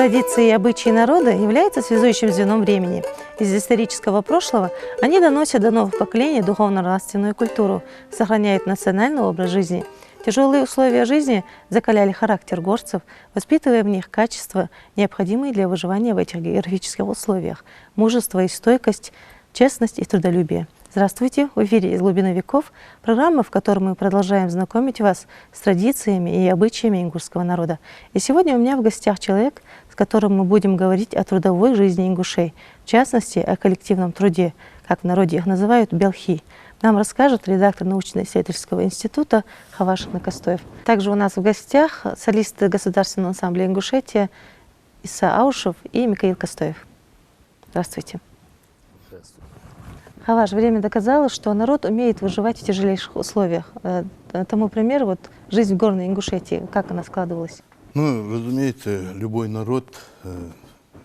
Традиции и обычаи народа являются связующим звеном времени. Из исторического прошлого они доносят до новых поколений духовно-нравственную культуру, сохраняют национальный образ жизни. Тяжелые условия жизни закаляли характер горцев, воспитывая в них качества, необходимые для выживания в этих географических условиях – мужество и стойкость, честность и трудолюбие. Здравствуйте! В эфире «Из глубины веков» программа, в которой мы продолжаем знакомить вас с традициями и обычаями ингушского народа. И сегодня у меня в гостях человек, с которым мы будем говорить о трудовой жизни ингушей, в частности, о коллективном труде, как в народе их называют «белхи». Нам расскажет редактор научно-исследовательского института Хаваш Накастоев. Также у нас в гостях солисты Государственного ансамбля Ингушетия Иса Аушев и Микаил Костоев. Здравствуйте. Хаваш, время доказало, что народ умеет выживать в тяжелейших условиях. Тому примеру, вот жизнь в горной Ингушетии, как она складывалась? Ну, разумеется, любой народ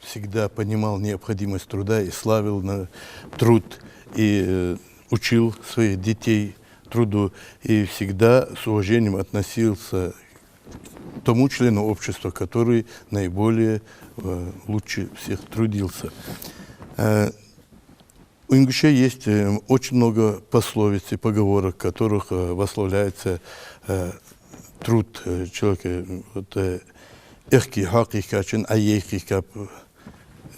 всегда понимал необходимость труда и славил на труд, и учил своих детей труду, и всегда с уважением относился к тому члену общества, который наиболее лучше всех трудился. У ингушей есть очень много пословиц и поговорок, в которых восславляется труд человека. «Эхки хаки качен, а ейки кап».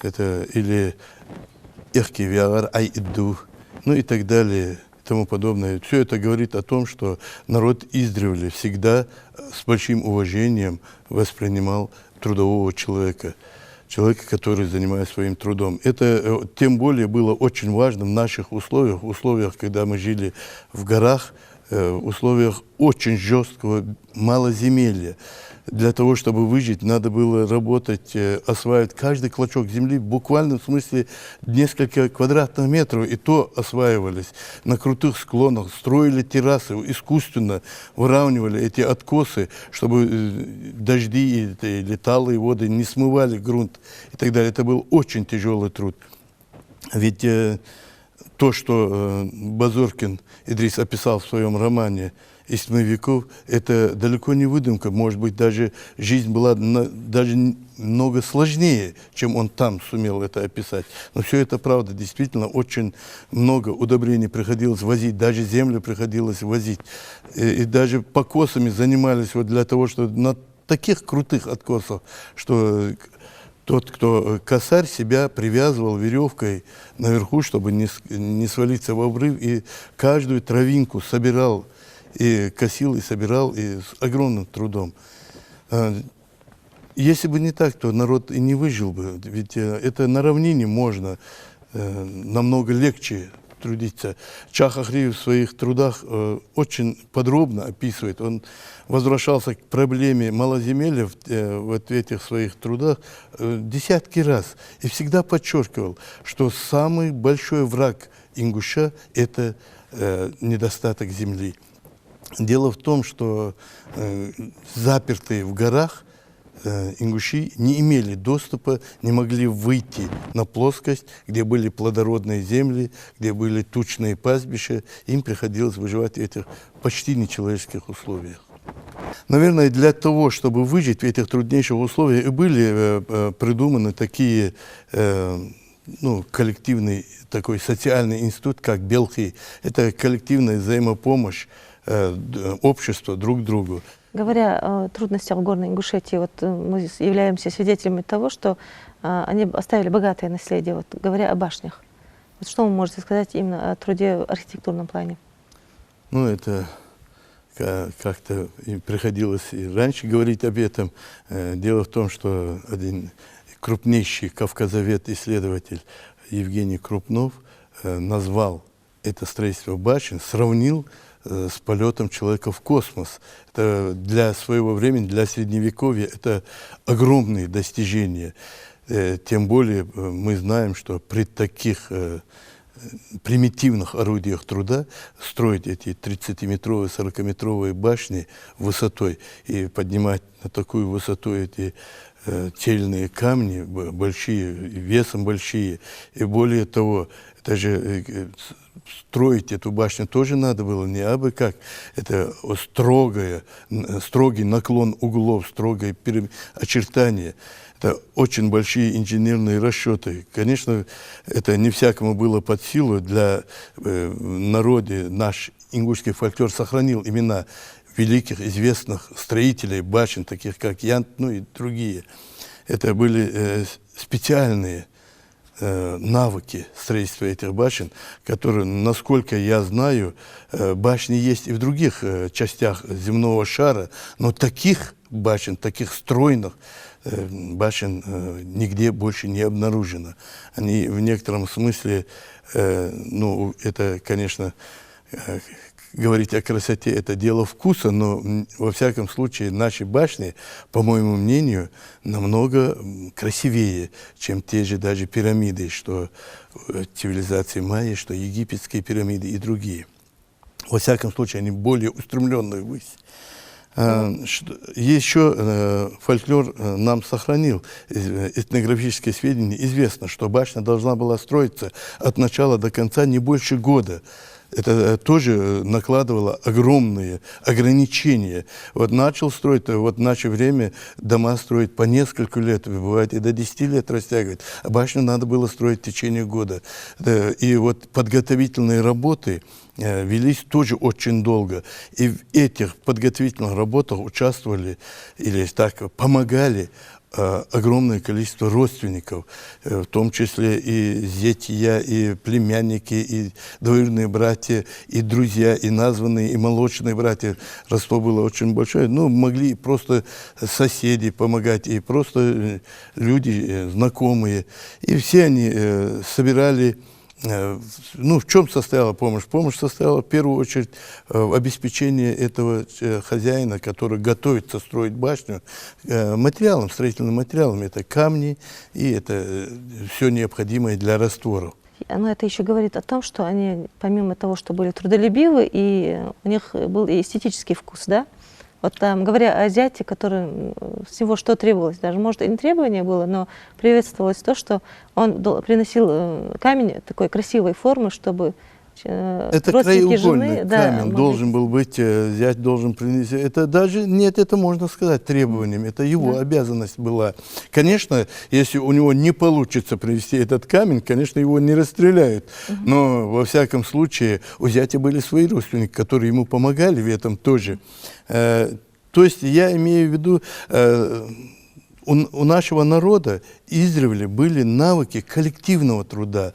Это или «Эхки вягар, ай иду». Ну и так далее, и тому подобное. Все это говорит о том, что народ издревле всегда с большим уважением воспринимал трудового человека. Человека, который занимается своим трудом. Это тем более было очень важно в наших условиях, когда мы жили в горах, условиях очень жесткого малоземелья. Для того, чтобы выжить, надо было работать, осваивать каждый клочок земли, в буквальном смысле несколько квадратных метров, и то осваивались. На крутых склонах строили террасы, искусственно выравнивали эти откосы, чтобы дожди или талые воды не смывали грунт и так далее. Это был очень тяжелый труд. Ведь то, что Базоркин Идрис описал в своем романе «Из тьмы веков», это далеко не выдумка. Может быть, даже жизнь была даже много сложнее, чем он там сумел это описать. Но все это правда. Действительно, очень много удобрений приходилось возить, даже землю приходилось возить. И даже покосами занимались вот для того, чтобы на таких крутых откосах, что тот, кто косарь, себя привязывал веревкой наверху, чтобы не свалиться в обрыв, и каждую травинку собирал, и косил, и собирал, и с огромным трудом. Если бы не так, то народ и не выжил бы. Ведь это на равнине можно намного легче трудиться. Чах Ахриев в своих трудах очень подробно описывает. Он возвращался к проблеме малоземелья в этих своих трудах десятки раз. И всегда подчеркивал, что самый большой враг ингуша – это недостаток земли. Дело в том, что запертые в горах ингуши не имели доступа, не могли выйти на плоскость, где были плодородные земли, где были тучные пастбища. Им приходилось выживать в этих почти нечеловеческих условиях. Наверное, для того, чтобы выжить в этих труднейших условиях, и были придуманы такие коллективный такой социальный институт, как белхи. Это коллективная взаимопомощь общества друг другу. Говоря о трудностях в горной Ингушетии, вот мы являемся свидетелями того, что они оставили богатое наследие. Вот, говоря о башнях, вот что вы можете сказать именно о труде в архитектурном плане? Ну, это как-то приходилось и раньше говорить об этом. Дело в том, что один крупнейший кавказовед-исследователь Евгений Крупнов назвал это строительство башен, сравнил с полетом человека в космос. Это для своего времени, для Средневековья, это огромные достижения. Тем более мы знаем, что при таких примитивных орудиях труда строить эти 30-метровые, 40-метровые башни высотой и поднимать на такую высоту эти тельные камни, большие, весом большие. И более того, это же строить эту башню тоже надо было не абы как. Это строгий наклон углов, строгое очертание. Это очень большие инженерные расчеты. Конечно, это не всякому было под силу. Для народа наш ингушский фольклор сохранил имена великих, известных строителей башен, таких как Ян, ну и другие. Это были специальные навыки строительства этих башен, которые, насколько я знаю, башни есть и в других частях земного шара, но таких башен, таких стройных башен нигде больше не обнаружено. Они в некотором смысле, ну, это, конечно, говорить о красоте – это дело вкуса, но во всяком случае наши башни, по моему мнению, намного красивее, чем те же даже пирамиды, что цивилизации майя, что египетские пирамиды и другие. Во всяком случае, они более устремленные ввысь. Еще фольклор нам сохранил этнографические сведения. Известно, что башня должна была строиться от начала до конца не больше года. Это тоже накладывало огромные ограничения. Вот начал строить, вот в наше время дома строить по несколько лет, бывает и до 10 лет растягивать, а башню надо было строить в течение года. И вот подготовительные работы велись тоже очень долго. И в этих подготовительных работах участвовали, или так, помогали огромное количество родственников, в том числе и зятья, и племянники, и двоюродные братья, и друзья, и названные, и молочные братья. Родство было очень большое. Ну, могли просто соседи помогать, и просто люди знакомые. И все они собирали. Ну, в чем состояла помощь? Помощь состояла в первую очередь в обеспечении этого хозяина, который готовится строить башню, материалом, строительным материалом. Это камни и это все необходимое для растворов. Но это еще говорит о том, что они, помимо того, что были трудолюбивы, и у них был и эстетический вкус, да? Вот там, говоря о зяте, который всего что требовалось, даже, может, и не требование было, но приветствовалось то, что он приносил камень такой красивой формы, чтобы это родственники краеугольный жены... камень должен был быть, зять должен принести. Это даже, нет, это можно сказать требованием, это его обязанность была. Конечно, если у него не получится привезти этот камень, конечно, его не расстреляют. Но, во всяком случае, у зятя были свои родственники, которые ему помогали в этом тоже. То есть я имею в виду, у нашего народа издревле были навыки коллективного труда,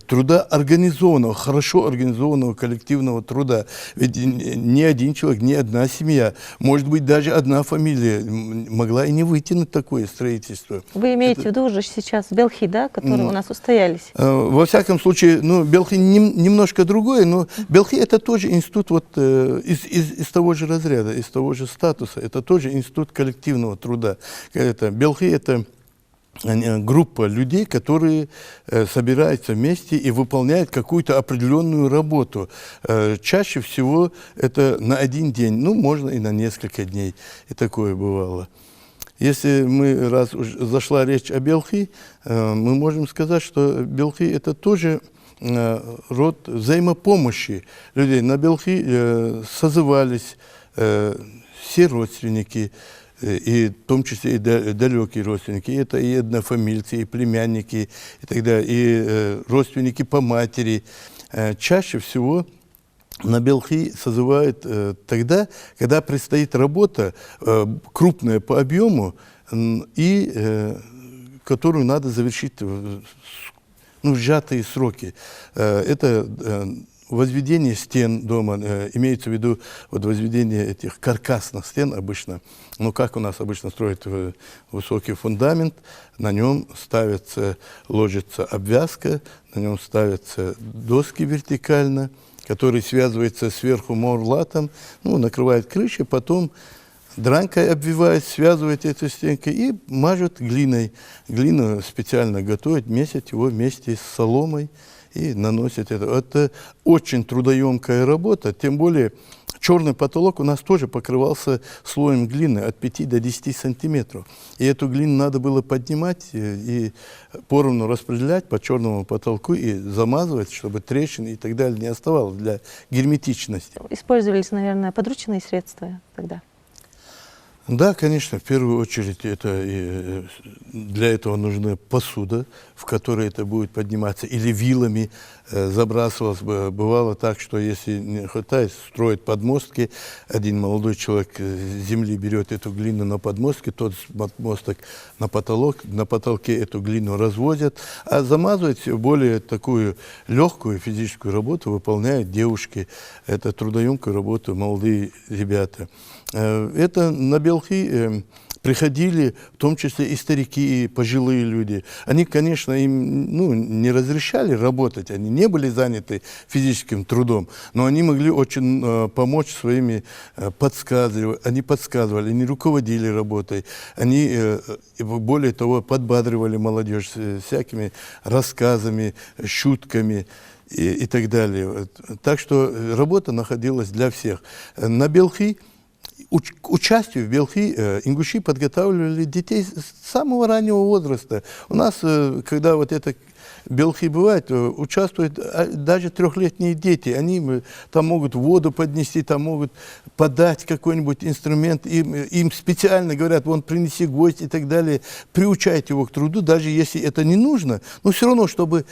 труда организованного, хорошо организованного коллективного труда. Ведь ни один человек, ни одна семья, может быть, даже одна фамилия могла и не вытянуть такое строительство. Вы имеете в виду уже сейчас белхи, да, которые у нас устоялись? Во всяком случае, ну, белхи немножко другое, но белхи это тоже институт вот, из того же разряда, из того же статуса. Это тоже институт коллективного труда. Белхи это группа людей, которые собираются вместе и выполняют какую-то определенную работу. Чаще всего это на один день, ну, можно и на несколько дней. И такое бывало. Если мы, раз уж зашла речь о белхи, мы можем сказать, что белхи это тоже род взаимопомощи людей. На белхи созывались все родственники, и в том числе и далекие родственники, это и однофамильцы, и племянники, и так далее, и родственники по матери. Чаще всего на белхи созывают тогда, когда предстоит работа крупная по объему, и которую надо завершить в сжатые сроки. Это возведение стен дома, имеется в виду вот возведение этих каркасных стен обычно. Ну, как у нас обычно строят высокий фундамент, на нем ставится, ложится обвязка, на нем ставятся доски вертикально, которые связываются сверху морлатом, ну, накрывают крышей, потом дранкой обвивают, связывают эту стенку и мажут глиной. Глину специально готовят, месят его вместе с соломой и наносят это. Это очень трудоемкая работа, тем более черный потолок у нас тоже покрывался слоем глины от 5 до 10 сантиметров. И эту глину надо было поднимать и поровну распределять по черному потолку и замазывать, чтобы трещин и так далее не оставалось для герметичности. Использовались, наверное, подручные средства тогда? Да, конечно, в первую очередь для этого нужна посуда, в которой это будет подниматься, или вилами забрасывалось. Бывало так, что если не хватает, строят подмостки, один молодой человек с земли берет эту глину на подмостке, тот подмосток на потолок, на потолке эту глину разводят, а замазывать более такую легкую физическую работу выполняют девушки. Это трудоемкую работу молодые ребята. Это на Белхи приходили, в том числе и старики, и пожилые люди. Они, конечно, им не разрешали работать, они не были заняты физическим трудом, но они могли очень помочь своими подсказывали, они руководили работой, они, более того, подбадривали молодежь всякими рассказами, шутками и так далее. Так что работа находилась для всех. На Белхи к участию в Белхи ингуши подготавливали детей с самого раннего возраста. У нас, когда вот это Белхи бывает, участвуют даже трехлетние дети. Они там могут воду поднести, там могут подать какой-нибудь инструмент. Им специально говорят, вон, принеси гвоздь и так далее. Приучайте его к труду, даже если это не нужно. Но все равно, чтобы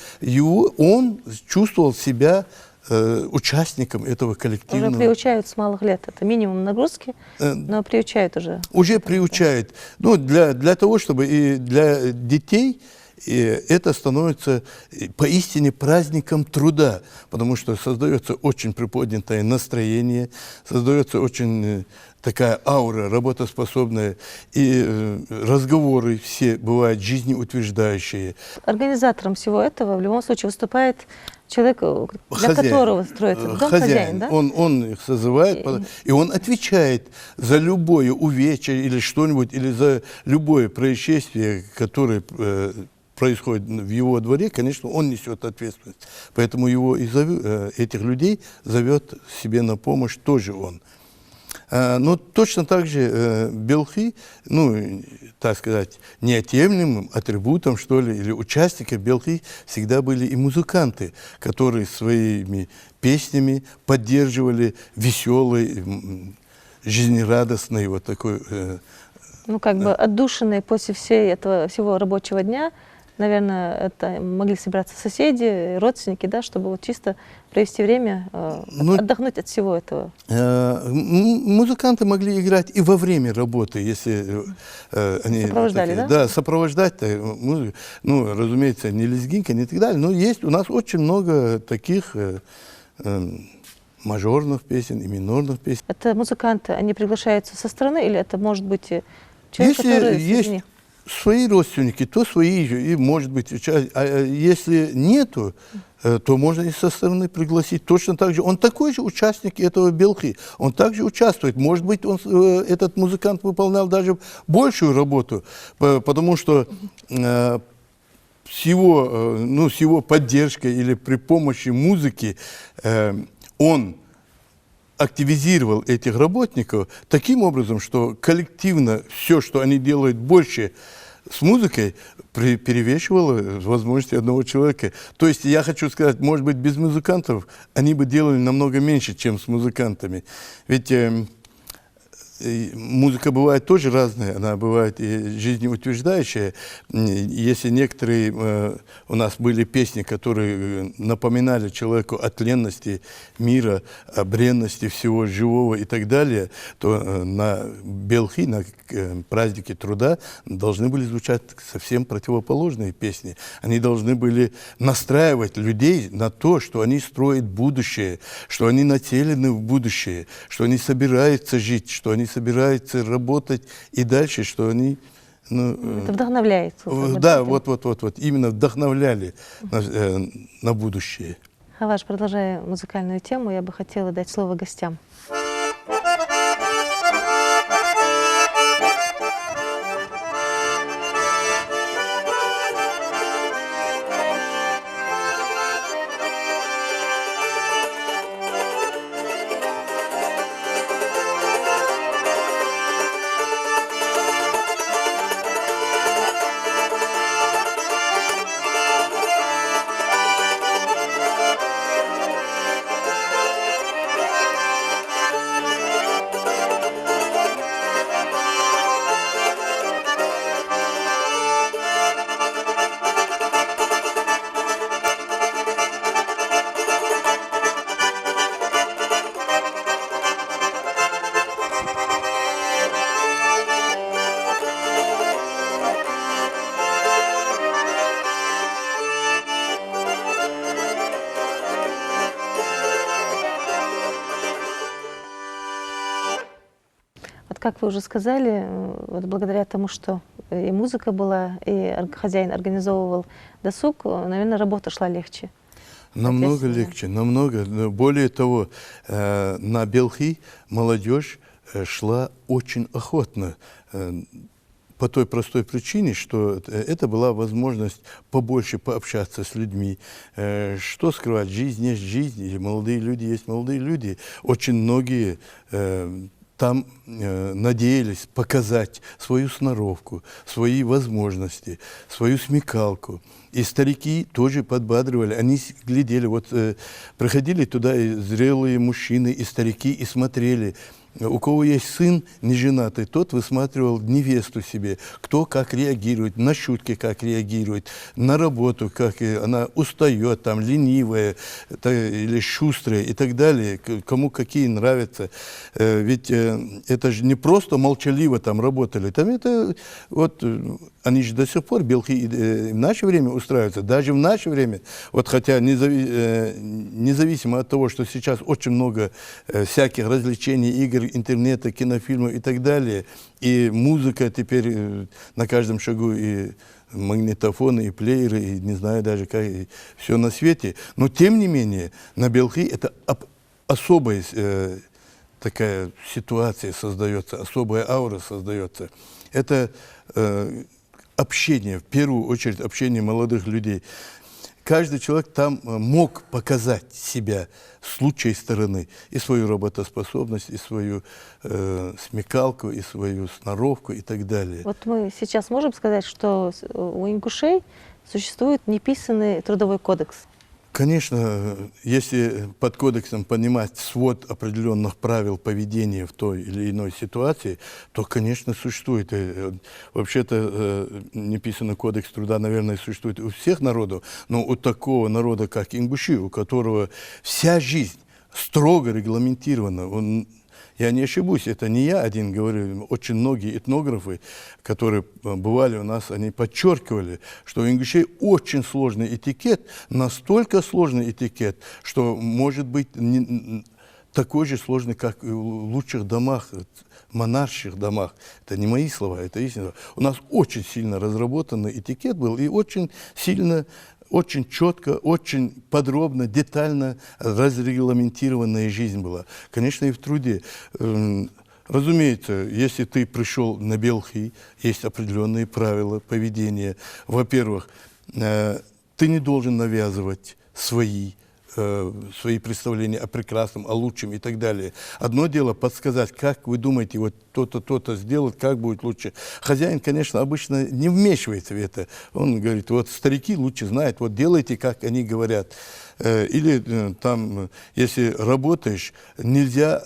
он чувствовал себя участником этого коллективного. Уже приучают с малых лет. Это минимум нагрузки, но приучают уже. Уже приучают. Ну, для того, чтобы и для детей это становится поистине праздником труда, потому что создается очень приподнятое настроение, создается очень такая аура работоспособная, и разговоры все бывают жизнеутверждающие. Организатором всего этого в любом случае выступает человек, для которого строится дом, хозяин, да? Он их созывает, и он отвечает за любое увечье или что-нибудь, или за любое происшествие, которое происходит в его дворе, конечно, он несет ответственность. Поэтому этих людей зовет себе на помощь тоже он. Но точно так же Белхи, так сказать, неотъемлемым атрибутом, что ли, или участниками Белхи всегда были и музыканты, которые своими песнями поддерживали веселый, жизнерадостный вот такой... отдушенный после всего рабочего дня. Наверное, это могли собираться соседи, родственники, да, чтобы вот чисто провести время, отдохнуть от всего этого. Музыканты могли играть и во время работы, если они... Сопровождали, да? Да, сопровождать, разумеется, не лезгинка, не так далее, но есть у нас очень много таких мажорных песен и минорных песен. Это музыканты, они приглашаются со стороны, или это может быть человек, который среди них? Свои родственники, то свои же, и может быть, а если нету, то можно и со стороны пригласить. Точно так же, он такой же участник этого Белхи, он также участвует. Может быть, этот музыкант выполнял даже большую работу, потому что с его поддержкой или при помощи музыки он активизировал этих работников таким образом, что коллективно все, что они делают больше с музыкой, перевешивало возможности одного человека. То есть я хочу сказать, может быть, без музыкантов они бы делали намного меньше, чем с музыкантами. Ведь музыка бывает тоже разная, она бывает и жизнеутверждающая. Если некоторые у нас были песни, которые напоминали человеку о тленности мира, о бренности всего живого и так далее, то на Белхи, на празднике труда должны были звучать совсем противоположные песни. Они должны были настраивать людей на то, что они строят будущее, что они нацелены в будущее, что они собираются жить, что они собираются работать и дальше, что они... Это вдохновляет. Да, вот, именно вдохновляли на будущее. Хаваш, продолжая музыкальную тему, я бы хотела дать слово гостям. Вот как вы уже сказали, вот благодаря тому, что и музыка была, и хозяин организовывал досуг, наверное, работа шла легче. Намного Соответственно. легче, намного. Но более того, на Белхи молодежь шла очень охотно. По той простой причине, что это была возможность побольше пообщаться с людьми. Что скрывать? Жизнь есть жизнь, и молодые люди есть молодые люди. Очень многие там надеялись показать свою сноровку, свои возможности, свою смекалку. И старики тоже подбадривали, они глядели, вот приходили туда и зрелые мужчины, и старики, и смотрели. У кого есть сын неженатый, тот высматривал невесту себе, кто как реагирует, на шутки как реагирует, на работу, как она устает, там, ленивая или шустрая и так далее, кому какие нравятся. Ведь это же не просто молчаливо там работали, там это вот они же до сих пор, белки, в наше время устраиваются, даже в наше время, вот хотя независимо от того, что сейчас очень много всяких развлечений, игр, интернета, кинофильмов и так далее, и музыка теперь на каждом шагу, и магнитофоны, и плееры, и не знаю даже как, и все на свете, но тем не менее на Белхи это особая такая ситуация создается, особая аура создается. Это общение, в первую очередь общение молодых людей. Каждый человек там мог показать себя с лучшей стороны, и свою работоспособность, и свою смекалку, и свою сноровку и так далее. Вот мы сейчас можем сказать, что у ингушей существует неписанный трудовой кодекс. Конечно, если под кодексом понимать свод определенных правил поведения в той или иной ситуации, то, конечно, существует. Вообще-то неписанный кодекс труда, наверное, существует у всех народов, но у такого народа, как ингуши, у которого вся жизнь строго регламентирована. Я не ошибусь, это не я один говорю, очень многие этнографы, которые бывали у нас, они подчеркивали, что у ингушей очень сложный этикет, настолько сложный этикет, что может быть такой же сложный, как и в лучших домах, монарших домах. Это не мои слова, это истина. У нас очень сильно разработанный этикет был и очень сильно, очень четко, очень подробно, детально разрегламентированная жизнь была. Конечно, и в труде. Разумеется, если ты пришел на Белхи, есть определенные правила поведения. Во-первых, ты не должен навязывать свои представления о прекрасном, о лучшем и так далее. Одно дело подсказать, как вы думаете, вот то-то, то-то сделать, как будет лучше. Хозяин, конечно, обычно не вмешивается в это. Он говорит, вот старики лучше знают, вот делайте, как они говорят. Или там, если работаешь, нельзя,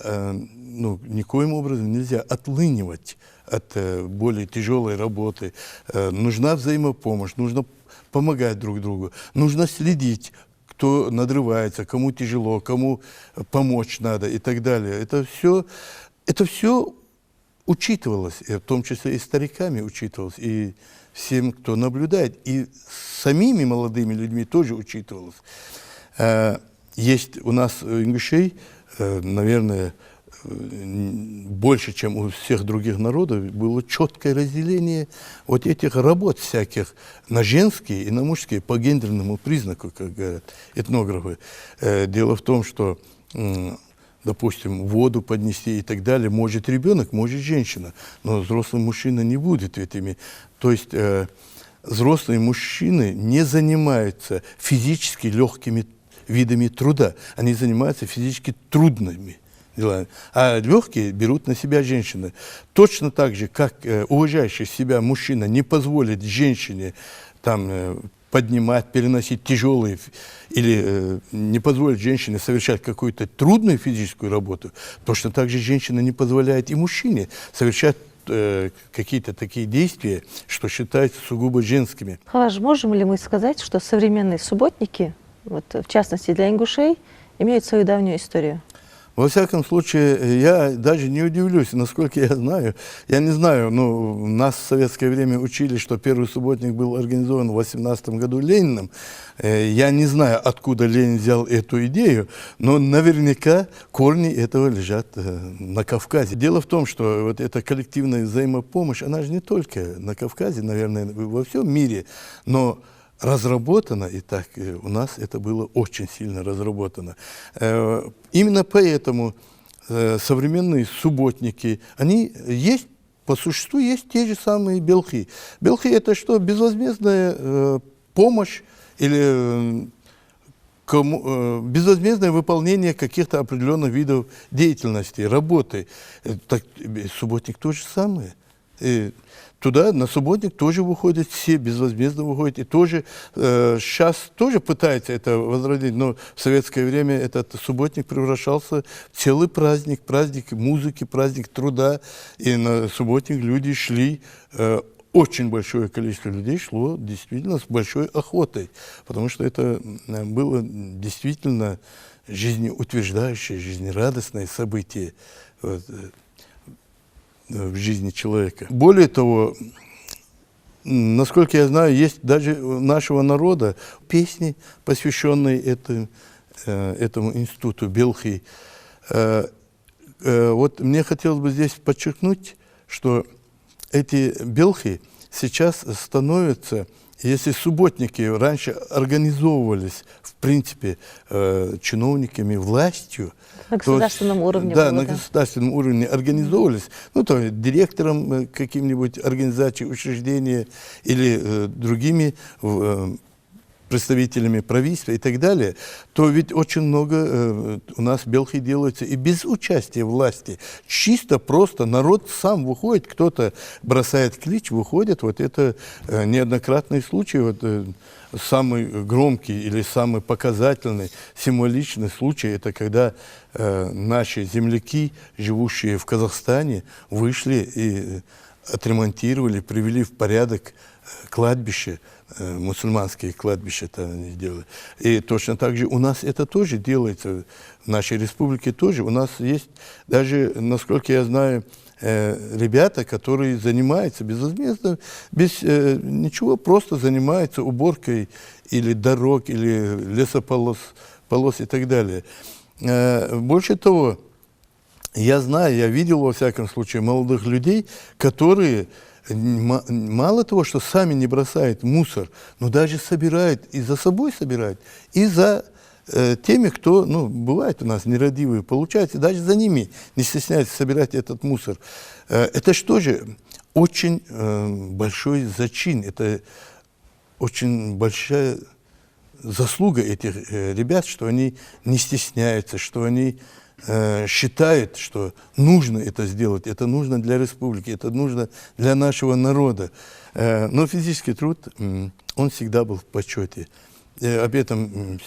никоим образом нельзя отлынивать от более тяжелой работы. Нужна взаимопомощь, нужно помогать друг другу, нужно следить, кто надрывается, кому тяжело, кому помочь надо и так далее. Это все учитывалось, в том числе и стариками учитывалось, и всем, кто наблюдает, и самими молодыми людьми тоже учитывалось. Есть у нас ингушей, наверное, больше, чем у всех других народов, было четкое разделение вот этих работ всяких на женские и на мужские по гендерному признаку, как говорят этнографы. Дело в том, что, допустим, воду поднести и так далее может ребенок, может женщина, но взрослый мужчина не будет этими. То есть взрослые мужчины не занимаются физически легкими видами труда, они занимаются физически трудными делами. А легкие берут на себя женщины. Точно так же, как уважающий себя мужчина не позволит женщине там поднимать, переносить тяжелые, или не позволит женщине совершать какую-то трудную физическую работу, точно так же женщина не позволяет и мужчине совершать какие-то такие действия, что считаются сугубо женскими. Халаш, можем ли мы сказать, что современные субботники, вот, в частности для ингушей, имеют свою давнюю историю? Во всяком случае, я даже не удивлюсь, насколько я знаю. Я не знаю, ну, нас в советское время учили, что первый субботник был организован в 18 году Лениным. Я не знаю, откуда Ленин взял эту идею, но наверняка корни этого лежат на Кавказе. Дело в том, что вот эта коллективная взаимопомощь, она же не только на Кавказе, наверное, во всем мире, но разработано, и так у нас это было очень сильно разработано. Именно поэтому современные субботники, они есть, по существу есть те же самые белхи. Белхи — это что? Безвозмездная помощь или безвозмездное выполнение каких-то определенных видов деятельности, работы. Так, субботник то же самое. Туда на субботник тоже выходят, все безвозмездно выходят, и тоже сейчас тоже пытаются это возродить, но в советское время этот субботник превращался в целый праздник, праздник музыки, праздник труда, и на субботник люди шли, очень большое количество людей шло действительно с большой охотой, потому что это было действительно жизнеутверждающее, жизнерадостное событие в жизни человека. Более того, насколько я знаю, есть даже у нашего народа песни, посвященные этому институту белхи. Вот мне хотелось бы здесь подчеркнуть, что эти белхи сейчас становятся, если субботники раньше организовывались, в принципе, чиновниками, властью, на государственном уровне. Да, было, на государственном уровне организовывались, ну, то директором каким-нибудь организаций, учреждения или другими представителями правительства и так далее, то ведь очень много у нас белхи делаются и без участия власти. Чисто просто народ сам выходит, кто-то бросает клич, выходит. Вот это неоднократный случай. Вот, самый громкий или самый показательный, символичный случай, это когда наши земляки, живущие в Казахстане, вышли и отремонтировали, привели в порядок кладбище, мусульманские кладбища там они сделали. И точно так же у нас это тоже делается, в нашей республике тоже. У нас есть даже, насколько я знаю, ребята, которые занимаются безвозмездно, без ничего, просто занимаются уборкой или дорог, или лесополос и так далее. Больше того, я знаю, я видел, во всяком случае, молодых людей, которые мало того, что сами не бросают мусор, но даже собирают, и за собой собирают, и за теми, кто, ну, бывает у нас нерадивые, получается, даже за ними не стесняются собирать этот мусор. Это что же? Очень большой зачин, это очень большая заслуга этих ребят, что они не стесняются, что они считают, что нужно это сделать, это нужно для республики, это нужно для нашего народа. Но физический труд, он всегда был в почете. Об этом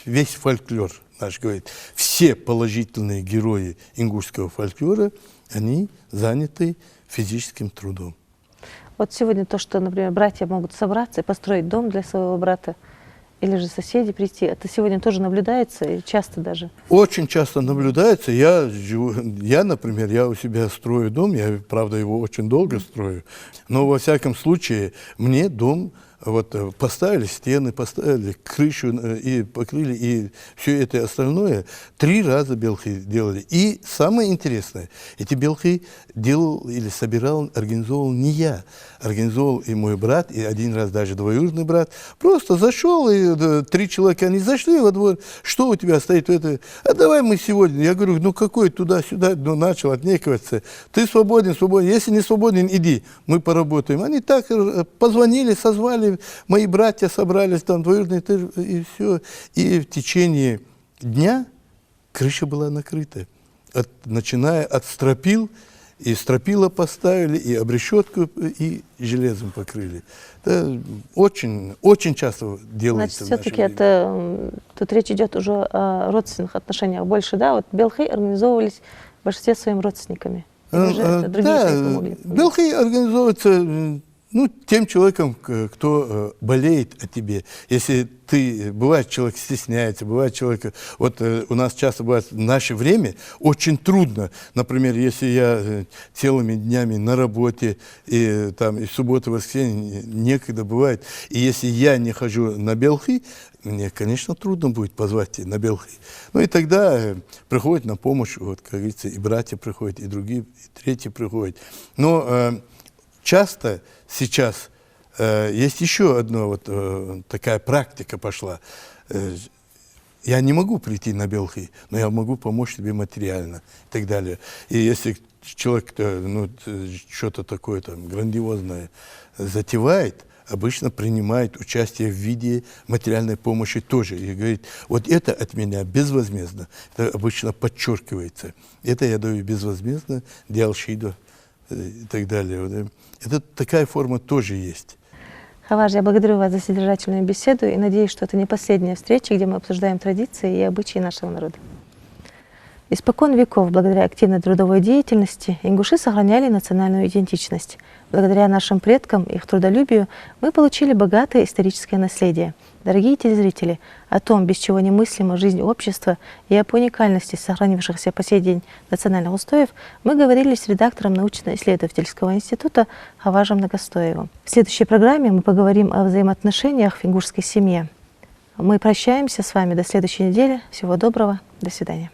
весь фольклор наш говорит. Все положительные герои ингушского фольклора, они заняты физическим трудом. Вот сегодня то, что, например, братья могут собраться и построить дом для своего брата, или же соседи прийти, это сегодня тоже наблюдается и часто даже? Очень часто наблюдается. Я, например, я у себя строю дом, я, правда, его очень долго строю, но, во всяком случае, мне дом вот поставили стены, поставили крышу и покрыли, и все это остальное 3 раза белхи делали. И самое интересное, эти белхи делал или собирал, организовал не я, организовал и мой брат, и один раз даже двоюродный брат. Просто зашел, и 3 человека, они зашли во двор, что у тебя стоит это? А давай мы сегодня. Я говорю, ну какой туда-сюда, ну начал отнекиваться. Ты свободен, свободен. Если не свободен, иди, мы поработаем. Они так позвонили, созвали, мои братья собрались, там двоюродные, и все. И в течение дня крыша была накрыта. Начиная от стропил, и стропила поставили, и обрешетку, и железом покрыли. Это очень, очень часто делается. Значит, все-таки это, тут речь идет уже о родственных отношениях больше, да? Вот белхи организовывались в большинстве своими родственниками. Или же это другие, да, белхи организовываются ну, тем человеком, кто болеет о тебе. Если ты, бывает, человек стесняется, бывает человек, вот у нас часто бывает в наше время очень трудно, например, если я целыми днями на работе, и там и суббота, воскресенье некогда бывает, и если я не хожу на белхи, мне, конечно, трудно будет позвать на белхи. Ну и тогда приходит на помощь, вот, как говорится, и братья приходят, и другие, и третьи приходят. Но часто сейчас есть еще одна вот такая практика пошла. Я не могу прийти на белхи, но я могу помочь тебе материально и так далее. И если человек ну, что-то такое там грандиозное затевает, обычно принимает участие в виде материальной помощи тоже. И говорит, вот это от меня безвозмездно. Это обычно подчеркивается. Это я даю безвозмездно, диалшиду и так далее. Это такая форма тоже есть. Хаваж, я благодарю вас за содержательную беседу и надеюсь, что это не последняя встреча, где мы обсуждаем традиции и обычаи нашего народа. Испокон веков, благодаря активной трудовой деятельности, ингуши сохраняли национальную идентичность. Благодаря нашим предкам и их трудолюбию мы получили богатое историческое наследие. Дорогие телезрители, о том, без чего немыслима жизнь общества, и об уникальности сохранившихся по сей день национальных устоев, мы говорили с редактором научно-исследовательского института Хаважем Нагостоевым. В следующей программе мы поговорим о взаимоотношениях в ингушской семье. Мы прощаемся с вами до следующей недели. Всего доброго. До свидания.